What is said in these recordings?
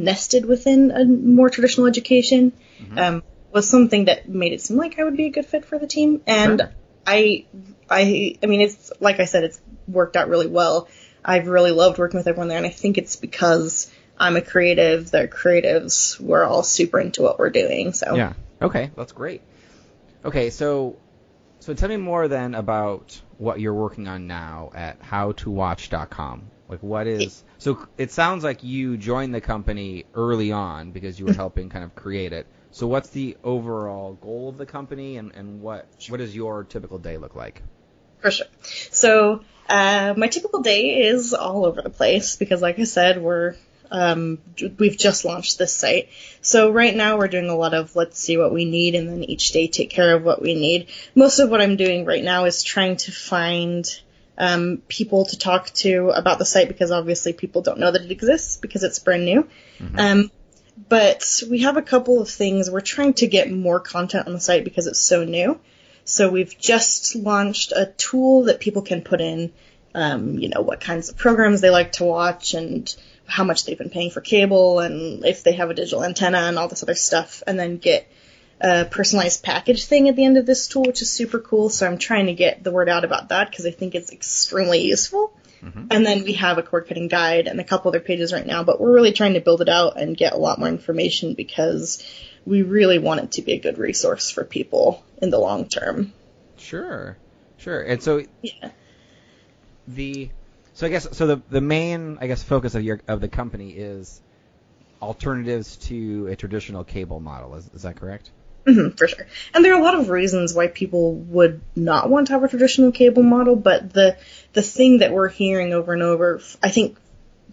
nested within a more traditional education, Mm-hmm. was something that made it seem like I would be a good fit for the team. And Sure. I mean, it's like I said, it's worked out really well. I've really loved working with everyone there, and I think it's because I'm a creative. They're creatives. We're all super into what we're doing. So Yeah. Okay, that's great. Okay, so tell me more then about what you're working on now at howtowatch.com. Like what is so it sounds like you joined the company early on because you were helping kind of create it. So what's the overall goal of the company and what does your typical day look like? for sure. So my typical day is all over the place because, like I said, we've just launched this site. So right now we're doing a lot of let's see what we need and then each day take care of what we need. Most of what I'm doing right now is trying to find people to talk to about the site because obviously people don't know that it exists because it's brand new. Mm-hmm. Um, but we have a couple of things. We're trying to get more content on the site because it's so new. So we've just launched a tool that people can put in, what kinds of programs they like to watch and how much they've been paying for cable and if they have a digital antenna and all this other stuff, and then get a personalized package thing at the end of this tool, which is super cool. So I'm trying to get the word out about that because I think it's extremely useful. Mm-hmm. And then we have a cord cutting guide and a couple other pages right now, but we're really trying to build it out and get a lot more information because we really want it to be a good resource for people in the long term. Sure. Sure. And so Yeah. the so I guess so the main I guess focus of the company is alternatives to a traditional cable model. Is that correct? For sure. And there are a lot of reasons why people would not want to have a traditional cable model, but the thing that we're hearing over and over, I think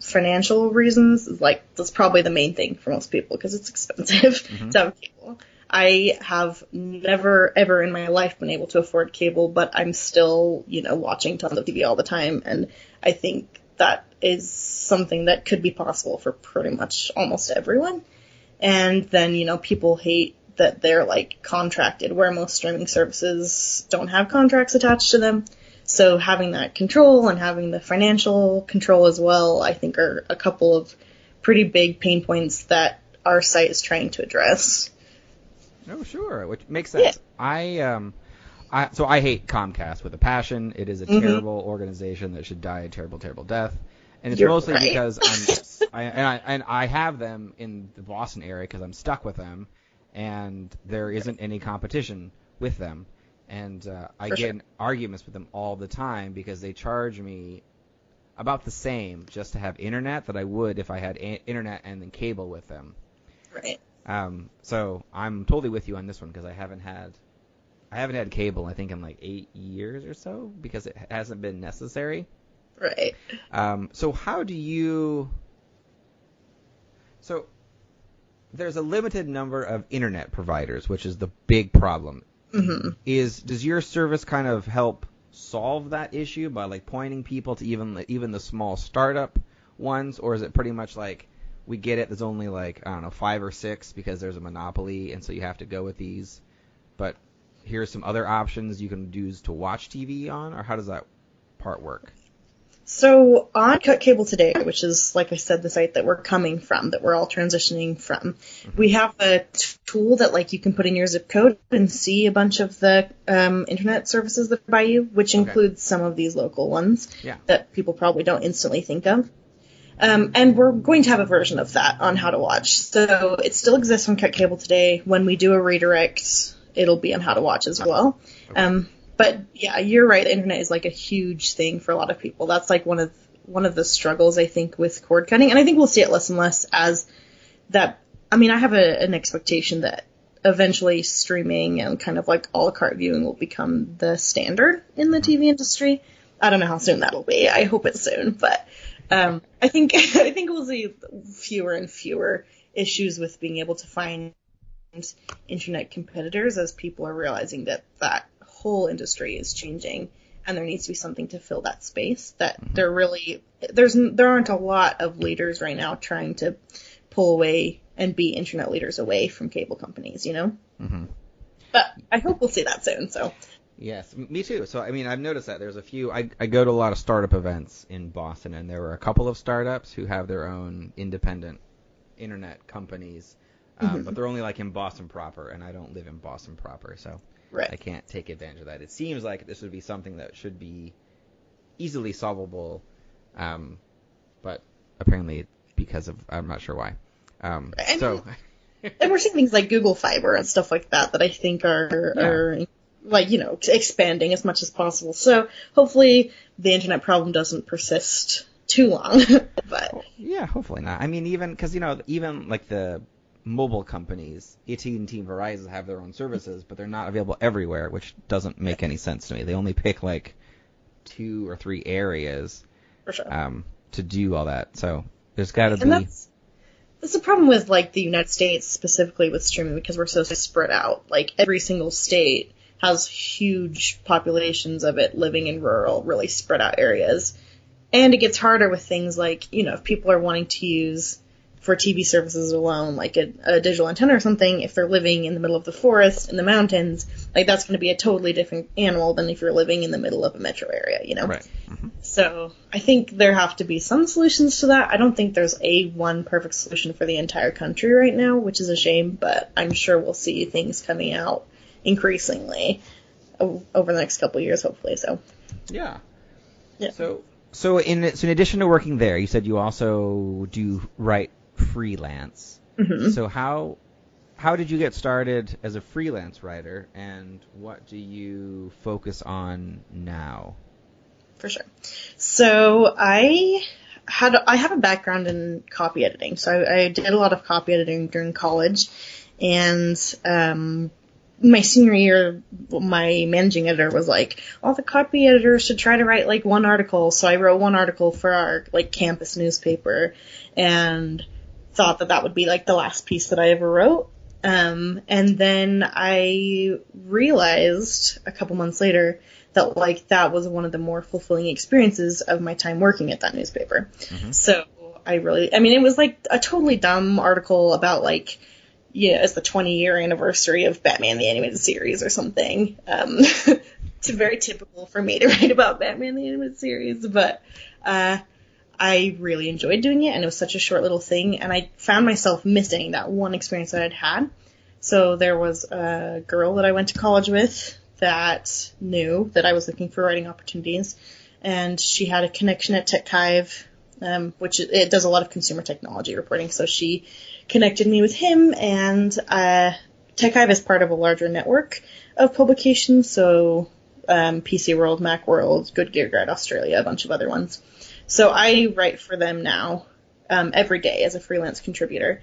financial reasons, is like that's probably the main thing for most people because it's expensive Mm-hmm. to have cable. I have never ever in my life been able to afford cable, but I'm still, watching tons of TV all the time, and I think that is something that could be possible for pretty much almost everyone. And then, people hate that they're like contracted, where most streaming services don't have contracts attached to them. So having that control and having the financial control as well, I think are a couple of pretty big pain points that our site is trying to address. Oh, sure, which makes Yeah. sense. I hate Comcast with a passion. It is a Mm-hmm. terrible organization that should die a terrible, terrible death. And it's You're mostly right. because I have them in the Boston area because I'm stuck with them, and there isn't any competition with them. And I For get sure. in arguments with them all the time because they charge me about the same just to have internet that I would if I had internet and then cable with them. Right. So I'm totally with you on this one because I haven't had cable I think in like 8 years or so because it hasn't been necessary. Right. So how do you? So there's a limited number of internet providers, which is the big problem. Mm-hmm. Does your service kind of help solve that issue by like pointing people to even the small startup ones, or is it pretty much like we get it? There's only like I don't know 5 or 6 because there's a monopoly, and so you have to go with these. But here's some other options you can use to watch TV on, or how does that part work? So on Cut Cable Today, which is, like I said, the site that we're coming from, that we're all transitioning from, Mm-hmm. we have a tool that like you can put in your zip code and see a bunch of the internet services that are by you, which Okay. includes some of these local ones Yeah. that people probably don't instantly think of. And we're going to have a version of that on How to Watch. So it still exists on Cut Cable Today. When we do a redirect, it'll be on How to Watch as well. Okay. But yeah, you're right. The internet is like a huge thing for a lot of people. That's like one of the struggles I think with cord cutting, and I think we'll see it less and less as that. I mean, I have an expectation that eventually streaming and kind of like a la carte viewing will become the standard in the Mm-hmm. TV industry. I don't know how soon that'll be. I hope it's soon, but I think I think we'll see fewer and fewer issues with being able to find internet competitors as people are realizing that that whole industry is changing and there needs to be something to fill that space that there aren't a lot of leaders right now trying to pull away and be internet leaders away from cable companies. Mm-hmm. But I hope we'll see that soon. So Yes, me too. So I mean, I've noticed that there's a few. I go to a lot of startup events in Boston, and there were a couple of startups who have their own independent internet companies, Mm-hmm. but they're only like in Boston proper, and I don't live in Boston proper, so Right. I can't take advantage of that. It seems like this would be something that should be easily solvable, but apparently because of I'm not sure why. So. And we're seeing things like Google Fiber and stuff like that I think are like, expanding as much as possible. So hopefully the internet problem doesn't persist too long. But yeah, hopefully not. I mean, even because even like the mobile companies, AT&T and Verizon have their own services, but they're not available everywhere, which doesn't make any sense to me. They only pick like 2 or 3 areas for sure. To do all that. So there's got to be. That's the problem with, like, the United States, specifically with streaming, because we're so spread out. Like, every single state has huge populations of it living in rural, really spread out areas. And it gets harder with things like, if people are wanting to use, for TV services alone, like a digital antenna or something, if they're living in the middle of the forest, in the mountains, like, that's going to be a totally different animal than if you're living in the middle of a metro area, Right. Mm-hmm. So I think there have to be some solutions to that. I don't think there's one perfect solution for the entire country right now, which is a shame, but I'm sure we'll see things coming out increasingly over the next couple of years, hopefully. So Yeah. Yeah. So in addition to working there, you said you also do write freelance. Mm-hmm. So how did you get started as a freelance writer, and what do you focus on now? For sure. So I have a background in copy editing. So I did a lot of copy editing during college, and my senior year, my managing editor was like, all the copy editors should try to write like one article. So I wrote one article for our like campus newspaper, and thought that would be like the last piece that I ever wrote. And then I realized a couple months later that like that was one of the more fulfilling experiences of my time working at that newspaper. Mm-hmm. So it was like a totally dumb article about like, it's the 20-year anniversary of Batman the Animated Series or something. It's very typical for me to write about Batman the Animated Series, but I really enjoyed doing it, and it was such a short little thing, and I found myself missing that one experience that I'd had. So there was a girl that I went to college with that knew that I was looking for writing opportunities, and she had a connection at TechHive, which it does a lot of consumer technology reporting, so she connected me with him, and TechHive is part of a larger network of publications, so PC World, Mac World, Good Gear Guide Australia, a bunch of other ones. So I write for them now every day as a freelance contributor.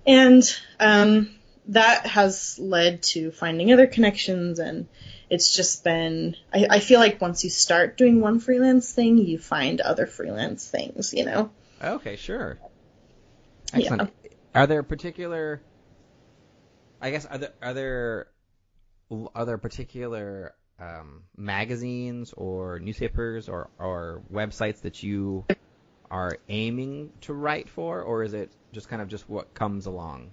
And that has led to finding other connections, and it's just been, I feel like once you start doing one freelance thing, you find other freelance things, Okay, sure. Excellent. Yeah. Are there particular, are there particular magazines or newspapers or websites that you are aiming to write for, or is it just kind of just what comes along?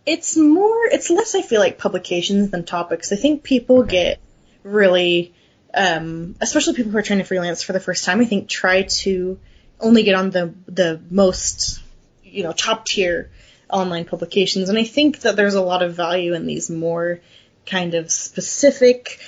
It's less, I feel like, publications than topics. I think people get really, especially people who are trying to freelance for the first time, I think try to only get on the most, top tier online publications. And I think that there's a lot of value in these more kind of specific,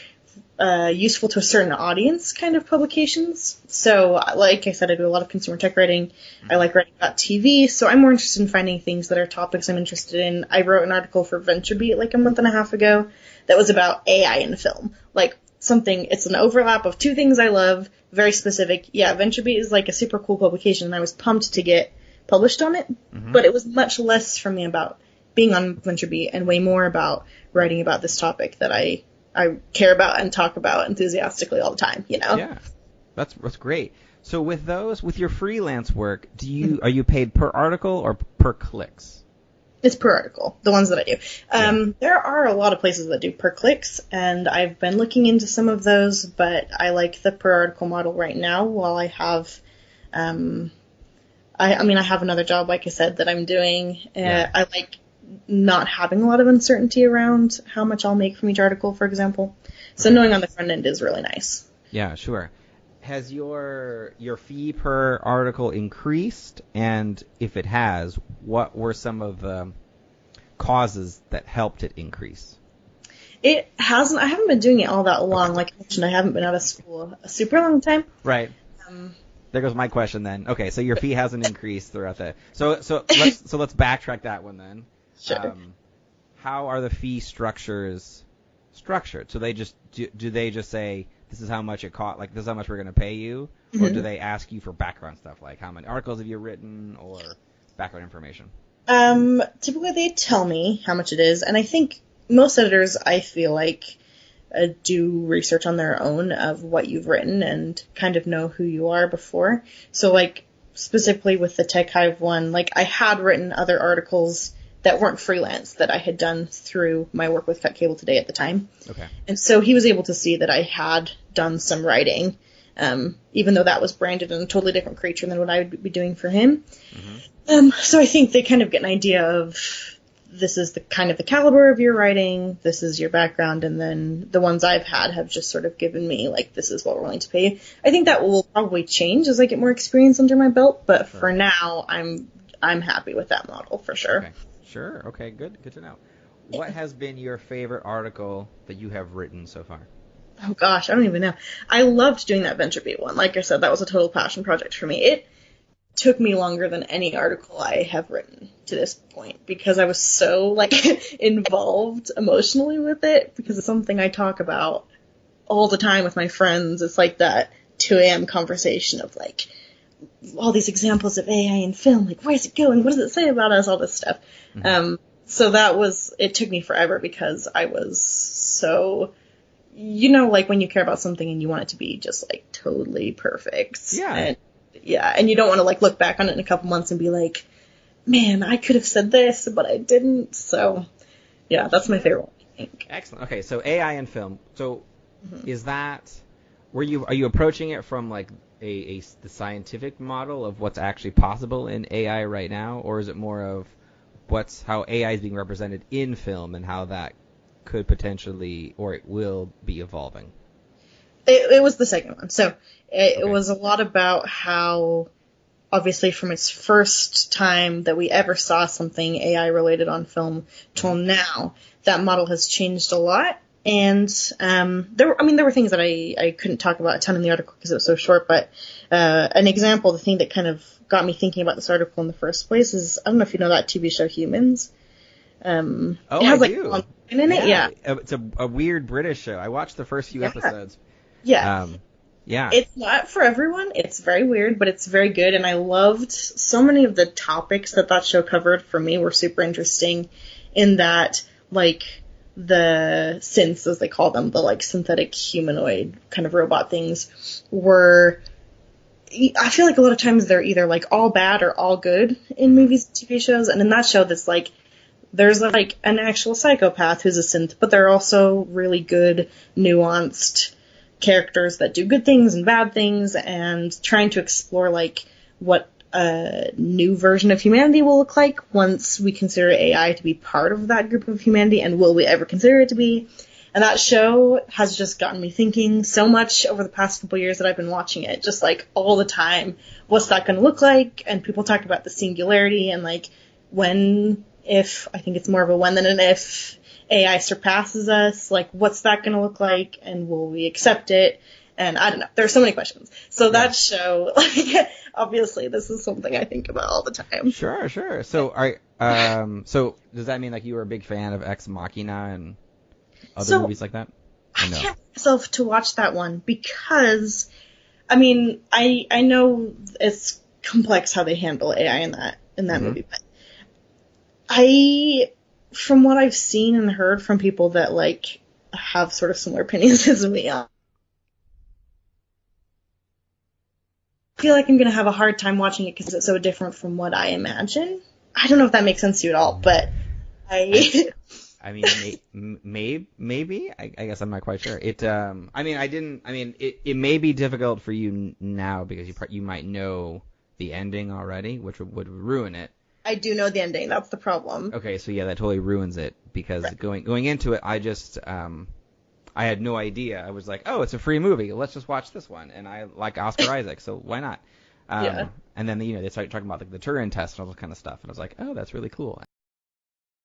useful to a certain audience kind of publications. So, like I said, I do a lot of consumer tech writing. I like writing about TV, so I'm more interested in finding things that are topics I'm interested in. I wrote an article for VentureBeat like a month and a half ago that was about AI in film. Like, it's an overlap of two things I love, very specific. Yeah, VentureBeat is like a super cool publication, and I was pumped to get published on it, but it was much less for me about being on VentureBeat and way more about writing about this topic that I care about and talk about enthusiastically all the time, Yeah, that's great. So with your freelance work, are you paid per article or per clicks? It's per article, the ones that I do. There are a lot of places that do per clicks, and I've been looking into some of those, but I like the per article model right now while I have, I have another job, like I said, that I'm doing. I like not having a lot of uncertainty around how much I'll make from each article, for example. So knowing on the front end is really nice. Yeah, sure. has your fee per article increased? And if it has, what were some of the causes that helped it increase? It hasn't. I haven't been doing it all that long. Like I mentioned, I haven't been out of school a super long time. Right. There goes my question then. Okay, so your fee hasn't increased throughout that. So let's backtrack that one then. Sure. How are the fee structures structured? So they just do they just say this is how much it cost, like this is how much we're going to pay you, or do they ask you for background stuff like how many articles have you written or background information? Typically they tell me how much it is, and I think most editors, I feel like, do research on their own of what you've written and kind of know who you are before. So, like, specifically with the TechHive one, like, I had written other articles that weren't freelance that I had done through my work with Cut Cable Today at the time. Okay. And so he was able to see that I had done some writing, even though that was branded in a totally different creature than what I would be doing for him. So I think they kind of get an idea of this is the kind of the caliber of your writing, this is your background, and then the ones I've had have just sort of given me, like, this is what we're willing to pay you. I think that will probably change as I get more experience under my belt, but for now, I'm happy with that model, for sure. Okay. Sure. Okay, good to know. What has been your favorite article that you have written so far? Oh, gosh, I don't even know. I loved doing that VentureBeat one. Like I said, that was a total passion project for me. It took me longer than any article I have written to this point because I was so, like, involved emotionally with it because it's something I talk about all the time with my friends. It's like that 2 a.m. conversation of, like, all these examples of AI in film, like, where's it going? What does it say about us? All this stuff. So it took me forever because I was so, like when you care about something and you want it to be just, like, totally perfect. Yeah. And you don't want to, like, look back on it in a couple months and be like, man, I could have said this, but I didn't. So, yeah, that's my favorite one, I think. Excellent. Okay, so AI in film. So is that, are you approaching it from, like, the scientific model of what's actually possible in AI right now, or is it more of how AI is being represented in film and how that could potentially, or it will be evolving? It was the second one. So it was a lot about how, obviously, from its first time that we ever saw something AI related on film till now, that model has changed a lot. And there were things that I couldn't talk about a ton in the article because it was so short. But an example, the thing that kind of got me thinking about this article in the first place is, I don't know if you know that TV show Humans. It has, I do. In it, yeah. It's a weird British show. I watched the first few episodes. Yeah. It's not for everyone. It's very weird, but it's very good. And I loved so many of the topics that show covered for me were super interesting in that, like, the synths, as they call them, the, like, synthetic humanoid kind of robot things were, I feel like a lot of times they're either, like, all bad or all good in movies and TV shows. And in that show, that's like, there's, like, an actual psychopath who's a synth, but they're also really good, nuanced characters that do good things and bad things, and trying to explore, like, what a new version of humanity will look like once we consider AI to be part of that group of humanity, and will we ever consider it to be? And that show has just gotten me thinking so much over the past couple years that I've been watching it, just, like, all the time. What's that going to look like? And people talk about the singularity and, like, I think it's more of a when than an if, AI surpasses us, like, what's that going to look like, and will we accept it? And I don't know. There's so many questions. So that show, like, obviously, this is something I think about all the time. Sure. So, so does that mean, like, you were a big fan of Ex Machina and other movies like that? I can't bring myself to watch that one because, I mean, I know it's complex how they handle AI in that movie, but from what I've seen and heard from people that, like, have sort of similar opinions as me, I feel like I'm going to have a hard time watching it because it's so different from what I imagine. I don't know if that makes sense to you at all, but I mean, maybe. I guess I'm not quite sure. It may be difficult for you now because you might know the ending already, which would ruin it. I do know the ending. That's the problem. Okay, so yeah, that totally ruins it because going into it, I I had no idea. I was like, oh, it's a free movie. Let's just watch this one. And I like Oscar Isaac, so why not? Yeah. And then they started talking about like the Turing test and all that kind of stuff, and I was like, oh, that's really cool.